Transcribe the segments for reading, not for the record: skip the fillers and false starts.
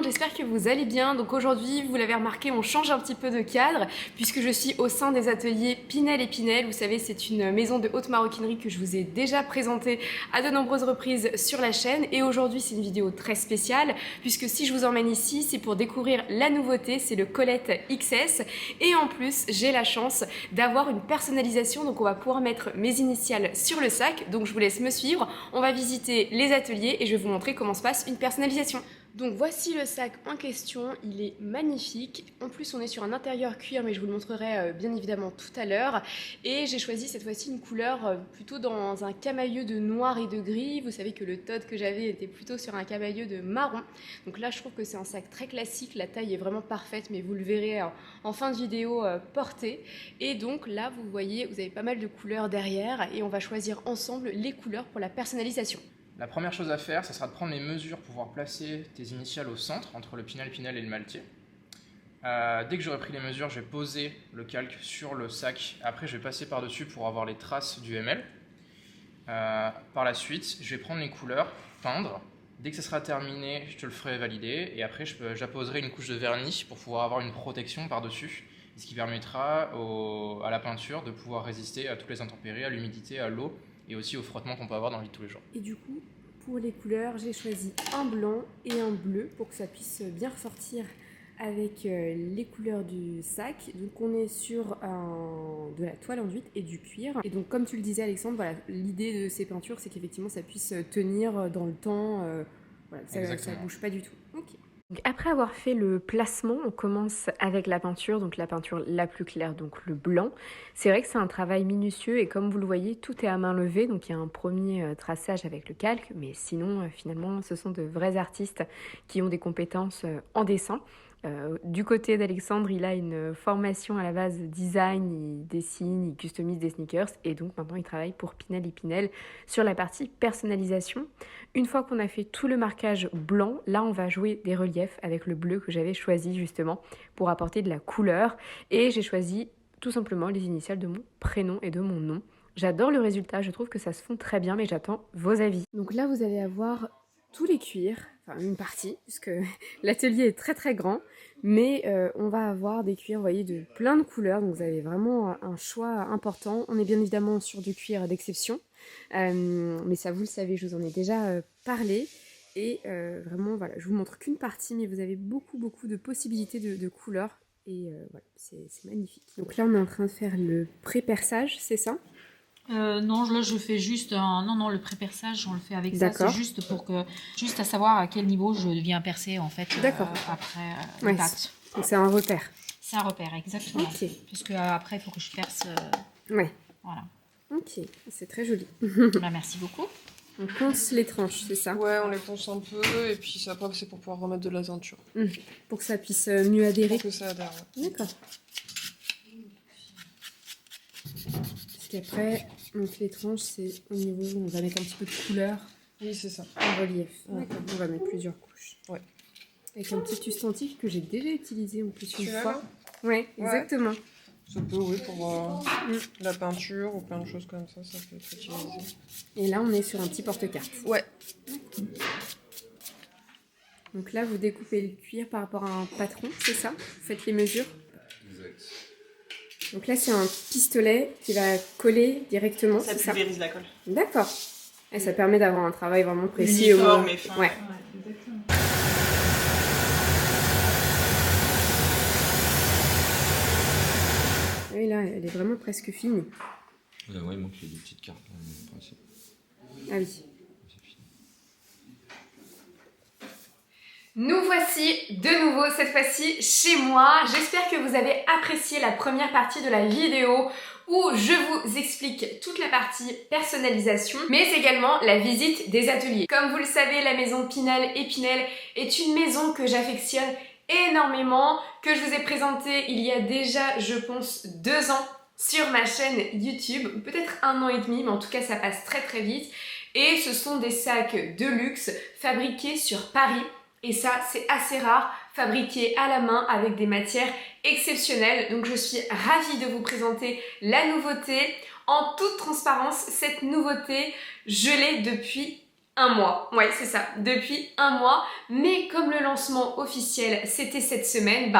J'espère que vous allez bien. Donc aujourd'hui, vous l'avez remarqué, on change un petit peu de cadre puisque je suis au sein des ateliers Pinel et Pinel. Vous savez, c'est une maison de haute maroquinerie que je vous ai déjà présentée à de nombreuses reprises sur la chaîne. Et aujourd'hui, c'est une vidéo très spéciale puisque si je vous emmène ici, c'est pour découvrir la nouveauté, c'est le Colette XS. Et en plus, j'ai la chance d'avoir une personnalisation. Donc on va pouvoir mettre mes initiales sur le sac. Donc je vous laisse me suivre. On va visiter les ateliers et je vais vous montrer comment se passe une personnalisation. Donc voici le sac en question, il est magnifique. En plus on est sur un intérieur cuir mais je vous le montrerai bien évidemment tout à l'heure. Et j'ai choisi cette fois-ci une couleur plutôt dans un camailleux de noir et de gris. Vous savez que le Todd que j'avais était plutôt sur un camailleux de marron. Donc là je trouve que c'est un sac très classique, la taille est vraiment parfaite mais vous le verrez en fin de vidéo porté. Et donc là vous voyez, vous avez pas mal de couleurs derrière et on va choisir ensemble les couleurs pour la personnalisation. La première chose à faire, ça sera de prendre les mesures pour pouvoir placer tes initiales au centre, entre le Pinel et le Maltier. Dès que j'aurai pris les mesures, je vais poser le calque sur le sac. Après, je vais passer par-dessus pour avoir les traces du ML. Par la suite, je vais prendre les couleurs, peindre. Dès que ça sera terminé, je te le ferai valider. Et après, j'apposerai une couche de vernis pour pouvoir avoir une protection par-dessus. Ce qui permettra à la peinture de pouvoir résister à toutes les intempéries, à l'humidité, à l'eau. Et aussi au frottement qu'on peut avoir dans la vie de tous les jours. Et du coup, pour les couleurs, j'ai choisi un blanc et un bleu pour que ça puisse bien ressortir avec les couleurs du sac. Donc on est sur de la toile enduite et du cuir. Et donc comme tu le disais Alexandre, voilà, l'idée de ces peintures c'est qu'effectivement ça puisse tenir dans le temps, voilà, ça ne bouge pas du tout. Okay. Donc après avoir fait le placement, on commence avec la peinture, donc la peinture la plus claire, donc le blanc. C'est vrai que c'est un travail minutieux et comme vous le voyez, tout est à main levée, donc il y a un premier traçage avec le calque, mais sinon finalement ce sont de vrais artistes qui ont des compétences en dessin. Du côté d'Alexandre, il a une formation à la base de design, il dessine, il customise des sneakers et donc maintenant il travaille pour Pinel et Pinel sur la partie personnalisation. Une fois qu'on a fait tout le marquage blanc, là on va jouer des reliefs avec le bleu que j'avais choisi justement pour apporter de la couleur et j'ai choisi tout simplement les initiales de mon prénom et de mon nom. J'adore le résultat, je trouve que ça se fond très bien mais j'attends vos avis. Donc là vous allez avoir tous les cuirs, enfin une partie, puisque l'atelier est très très grand, mais on va avoir des cuirs, vous voyez, de plein de couleurs, donc vous avez vraiment un choix important. On est bien évidemment sur du cuir d'exception, mais ça vous le savez, je vous en ai déjà parlé, et vraiment voilà, je vous montre qu'une partie, mais vous avez beaucoup de possibilités de couleurs, et voilà, c'est magnifique. Donc là on est en train de faire le pré-perçage, c'est ça ? Non, là je fais juste non, le pré-perçage, on le fait avec ça, c'est juste pour que, juste à savoir à quel niveau je viens percer en fait après l'impact. Donc c'est un repère. C'est un repère, exactement. Ok. Puisque après il faut que je perce. Ouais. Voilà. Ok, c'est très joli. Bah, merci beaucoup. On ponce les tranches, c'est ça ? Ouais, on les ponce un peu et puis après c'est pour pouvoir remettre de la teinture. Pour que ça puisse mieux adhérer. Pour que ça adhère. Ouais. D'accord. Qu'après, on fait les tranches, c'est au niveau où on va mettre un petit peu de couleur. Oui, c'est ça. En relief. D'accord. On va mettre plusieurs couches. Ouais. Avec un petit ustensile que j'ai déjà utilisé en plus une Celui-là, fois. là Ouais, exactement. Ça peut, oui, pour la peinture ou plein de choses comme ça peut être utilisé. Et là, on est sur un petit porte-carte. Ouais. Donc là, vous découpez le cuir par rapport à un patron, c'est ça ? Vous faites les mesures ? Exact. Donc là, c'est un pistolet qui va coller directement. Ça pulvérise la colle. D'accord. Et ça permet d'avoir un travail vraiment précis. Uniforme et fin. Ouais. Exactement. Oui, là, elle est vraiment presque finie. Ouais, il manque les deux petites cartes. Ah oui. Nous voici de nouveau cette fois-ci chez moi. J'espère que vous avez apprécié la première partie de la vidéo où je vous explique toute la partie personnalisation, mais également la visite des ateliers. Comme vous le savez, la maison Pinel et Pinel est une maison que j'affectionne énormément, que je vous ai présentée il y a déjà, je pense, 2 ans sur ma chaîne YouTube, ou peut-être 1 an et demi, mais en tout cas ça passe très très vite. Et ce sont des sacs de luxe fabriqués sur Paris, Et ça, c'est assez rare, fabriqué à la main avec des matières exceptionnelles. Donc je suis ravie de vous présenter la nouveauté. En toute transparence, cette nouveauté, je l'ai depuis un mois. Ouais, c'est ça, depuis un mois. Mais comme le lancement officiel, c'était cette semaine,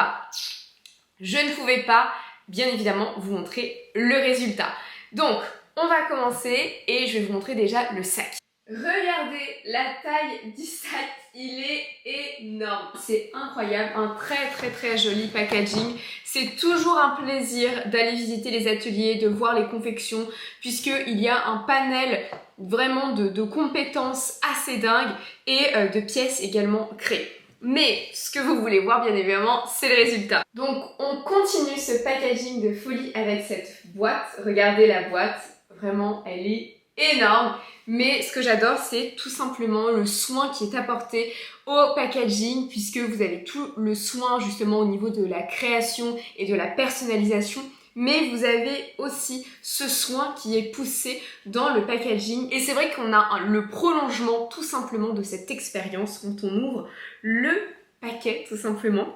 je ne pouvais pas, bien évidemment, vous montrer le résultat. Donc, on va commencer et je vais vous montrer déjà le sac. Regardez la taille du sac, il est énorme. C'est incroyable, un très joli packaging. C'est toujours un plaisir d'aller visiter les ateliers, de voir les confections, puisqu'il y a un panel vraiment de compétences assez dingues et de pièces également créées. Mais ce que vous voulez voir, bien évidemment, c'est le résultat. Donc, on continue ce packaging de folie avec cette boîte. Regardez la boîte, vraiment, elle est énorme. Mais ce que j'adore, c'est tout simplement le soin qui est apporté au packaging, puisque vous avez tout le soin justement au niveau de la création et de la personnalisation. Mais vous avez aussi ce soin qui est poussé dans le packaging. Et c'est vrai qu'on a le prolongement tout simplement de cette expérience quand on ouvre le paquet tout simplement.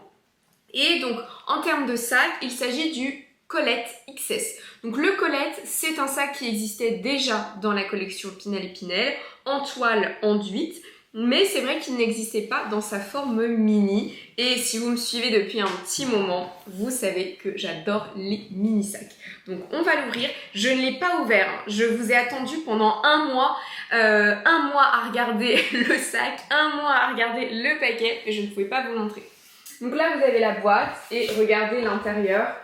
Et donc en termes de sac, il s'agit du Colette XS. Donc le Colette, c'est un sac qui existait déjà dans la collection Pinel et Pinel, en toile enduite, mais c'est vrai qu'il n'existait pas dans sa forme mini. Et si vous me suivez depuis un petit moment, vous savez que j'adore les mini sacs. Donc on va l'ouvrir. Je ne l'ai pas ouvert, hein. Je vous ai attendu pendant un mois à regarder le sac, un mois à regarder le paquet, mais je ne pouvais pas vous montrer. Donc là vous avez la boîte et regardez l'intérieur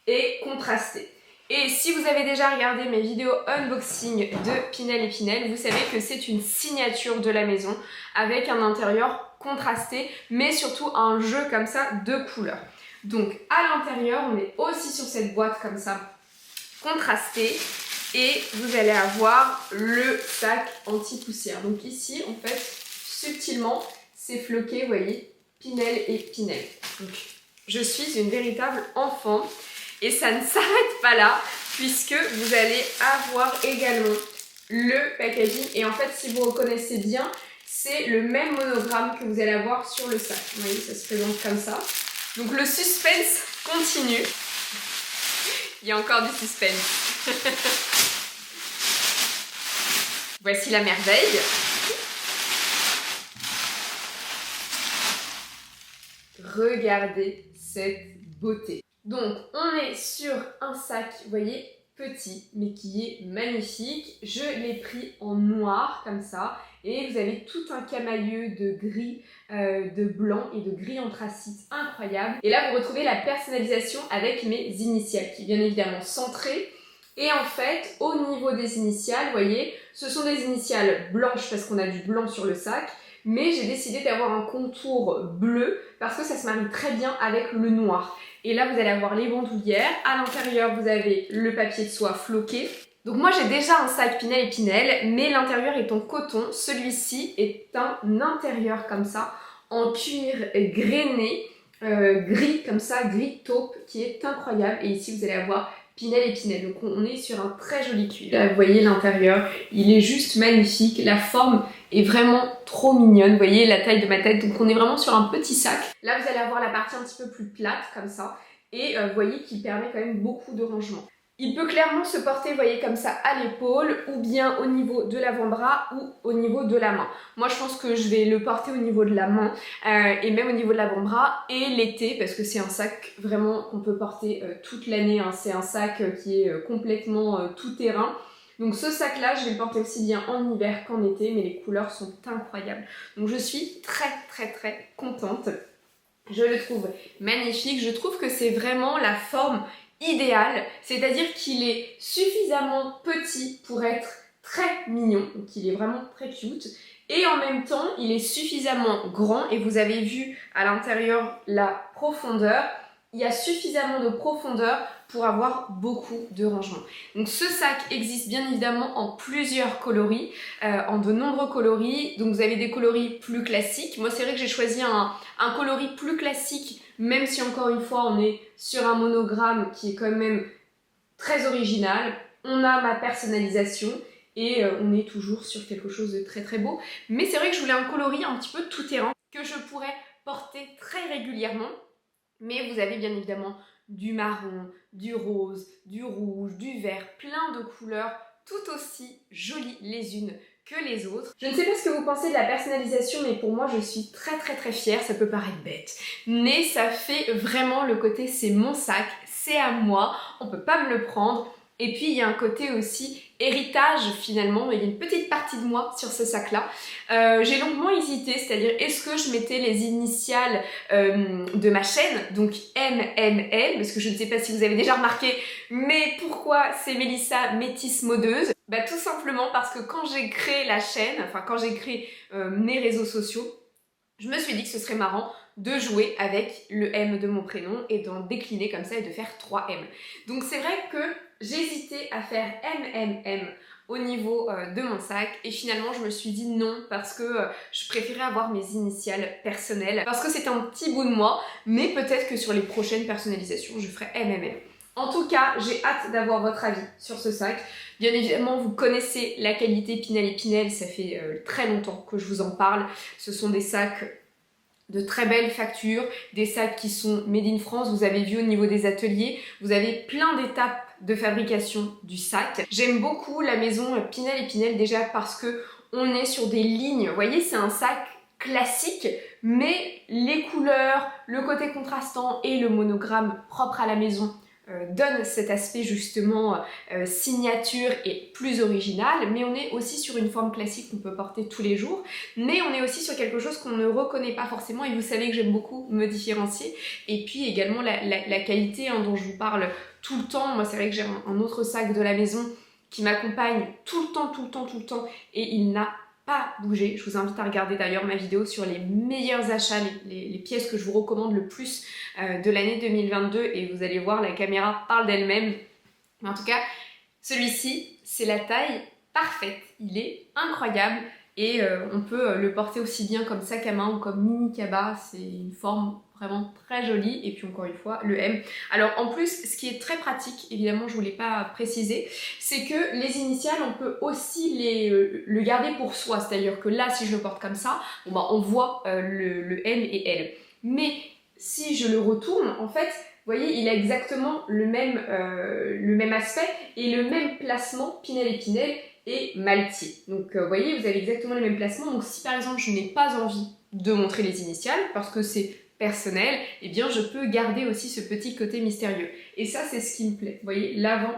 est contrasté. Et si vous avez déjà regardé mes vidéos unboxing de Pinel et Pinel, vous savez que c'est une signature de la maison avec un intérieur contrasté, mais surtout un jeu comme ça de couleurs. Donc à l'intérieur, on est aussi sur cette boîte comme ça, contrastée, et vous allez avoir le sac anti-poussière. Donc ici, en fait, subtilement, c'est floqué, vous voyez, Pinel et Pinel. Donc, je suis une véritable enfant. Et ça ne s'arrête pas là, puisque vous allez avoir également le packaging. Et en fait, si vous reconnaissez bien, c'est le même monogramme que vous allez avoir sur le sac. Vous voyez, ça se présente comme ça. Donc le suspense continue. Il y a encore du suspense. Voici la merveille. Regardez cette beauté. Donc, on est sur un sac, vous voyez, petit, mais qui est magnifique. Je l'ai pris en noir, comme ça. Et vous avez tout un camailleux de gris, de blanc et de gris anthracite incroyable. Et là, vous retrouvez la personnalisation avec mes initiales, qui est bien évidemment centrée. Et en fait, au niveau des initiales, vous voyez, ce sont des initiales blanches parce qu'on a du blanc sur le sac. Mais j'ai décidé d'avoir un contour bleu parce que ça se marie très bien avec le noir. Et là, vous allez avoir les bandoulières. À l'intérieur, vous avez le papier de soie floqué. Donc moi, j'ai déjà un sac Pinel et Pinel, mais l'intérieur est en coton. Celui-ci est un intérieur comme ça, en cuir grainé, gris comme ça, gris taupe, qui est incroyable. Et ici, vous allez avoir Pinel et Pinel. Donc on est sur un très joli cuir. Là, vous voyez l'intérieur, il est juste magnifique. La forme est vraiment trop mignonne. Vous voyez la taille de ma tête. Donc on est vraiment sur un petit sac. Là, vous allez avoir la partie un petit peu plus plate comme ça. Et vous voyez qu'il permet quand même beaucoup de rangement. Il peut clairement se porter, vous voyez, comme ça à l'épaule ou bien au niveau de l'avant-bras ou au niveau de la main. Moi, je pense que je vais le porter au niveau de la main et même au niveau de l'avant-bras et l'été parce que c'est un sac vraiment qu'on peut porter toute l'année. Hein. C'est un sac qui est complètement tout-terrain. Donc ce sac-là, je vais le porter aussi bien en hiver qu'en été, mais les couleurs sont incroyables. Donc je suis très contente. Je le trouve magnifique. Je trouve que c'est vraiment la forme idéal, c'est-à-dire qu'il est suffisamment petit pour être très mignon, donc il est vraiment très cute, et en même temps il est suffisamment grand, et vous avez vu à l'intérieur la profondeur, il y a suffisamment de profondeur pour avoir beaucoup de rangement. Donc ce sac existe bien évidemment en plusieurs coloris, en de nombreux coloris, donc vous avez des coloris plus classiques. Moi c'est vrai que j'ai choisi un coloris plus classique, même si encore une fois on est sur un monogramme qui est quand même très original. On a ma personnalisation et on est toujours sur quelque chose de très beau. Mais c'est vrai que je voulais un coloris un petit peu tout terrain. que je pourrais porter très régulièrement. Mais vous avez bien évidemment du marron, du rose, du rouge, du vert, plein de couleurs tout aussi jolies les unes que les autres. Je ne sais pas ce que vous pensez de la personnalisation, mais pour moi je suis très fière. Ça peut paraître bête, mais ça fait vraiment le côté c'est mon sac, c'est à moi, on peut pas me le prendre. Et puis il y a un côté aussi héritage finalement, il y a une petite partie de moi sur ce sac là. J'ai longuement hésité, c'est-à-dire est-ce que je mettais les initiales de ma chaîne, donc MML, parce que je ne sais pas si vous avez déjà remarqué, mais pourquoi c'est Mélissa Métisse Modeuse? Bah tout simplement parce que quand j'ai créé la chaîne, enfin quand j'ai créé mes réseaux sociaux, je me suis dit que ce serait marrant de jouer avec le M de mon prénom et d'en décliner comme ça et de faire 3 M. Donc c'est vrai que j'hésitais à faire MMM au niveau de mon sac et finalement je me suis dit non parce que je préférais avoir mes initiales personnelles parce que c'est un petit bout de moi, mais peut-être que sur les prochaines personnalisations je ferai MMM. En tout cas, j'ai hâte d'avoir votre avis sur ce sac. Bien évidemment, vous connaissez la qualité Pinel & Pinel, ça fait très longtemps que je vous en parle. Ce sont des sacs de très belles factures, des sacs qui sont made in France. Vous avez vu au niveau des ateliers, vous avez plein d'étapes de fabrication du sac. J'aime beaucoup la maison Pinel & Pinel déjà parce que on est sur des lignes. Vous voyez, c'est un sac classique, mais les couleurs, le côté contrastant et le monogramme propre à la maison donne cet aspect justement signature et plus original, mais on est aussi sur une forme classique qu'on peut porter tous les jours, mais on est aussi sur quelque chose qu'on ne reconnaît pas forcément et vous savez que j'aime beaucoup me différencier. Et puis également la qualité dont je vous parle tout le temps. Moi c'est vrai que j'ai un autre sac de la maison qui m'accompagne tout le temps et il n'a pas bougé. Je vous invite à regarder d'ailleurs ma vidéo sur les meilleurs achats, les pièces que je vous recommande le plus de l'année 2022 et vous allez voir, la caméra parle d'elle-même. Mais en tout cas, celui-ci, c'est la taille parfaite. Il est incroyable et on peut le porter aussi bien comme sac à main ou comme mini cabas. C'est une forme vraiment très jolie et puis encore une fois le M. Alors en plus ce qui est très pratique, évidemment je ne vous l'ai pas précisé, c'est que les initiales on peut aussi le garder pour soi, c'est-à-dire que là si je le porte comme ça, bon, bah, on voit le M et L. Mais si je le retourne, en fait vous voyez il a exactement le même aspect et le même placement Pinel & Pinel et Maltier. Donc vous voyez vous avez exactement le même placement, donc si par exemple je n'ai pas envie de montrer les initiales parce que c'est personnel, eh bien je peux garder aussi ce petit côté mystérieux. Et ça c'est ce qui me plaît. Vous voyez, l'avant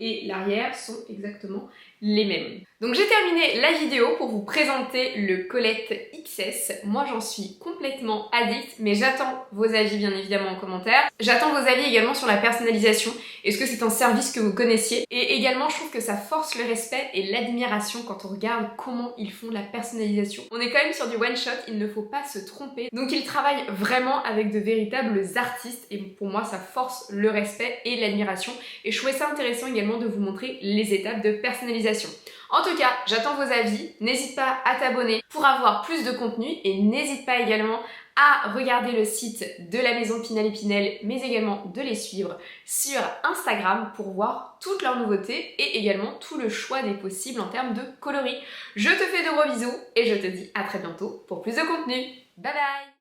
et l'arrière sont exactement les mêmes. Donc j'ai terminé la vidéo pour vous présenter le Colette XS. Moi j'en suis complètement addict, mais j'attends vos avis bien évidemment en commentaire. J'attends vos avis également sur la personnalisation. Est-ce que c'est un service que vous connaissiez? Et également je trouve que ça force le respect et l'admiration quand on regarde comment ils font la personnalisation. On est quand même sur du one shot, il ne faut pas se tromper. Donc ils travaillent vraiment avec de véritables artistes et pour moi ça force le respect et l'admiration. Et je trouvais ça intéressant également de vous montrer les étapes de personnalisation. En tout cas, j'attends vos avis, n'hésite pas à t'abonner pour avoir plus de contenu et n'hésite pas également à regarder le site de la maison Pinel & Pinel, mais également de les suivre sur Instagram pour voir toutes leurs nouveautés et également tout le choix des possibles en termes de coloris. Je te fais de gros bisous et je te dis à très bientôt pour plus de contenu. Bye bye!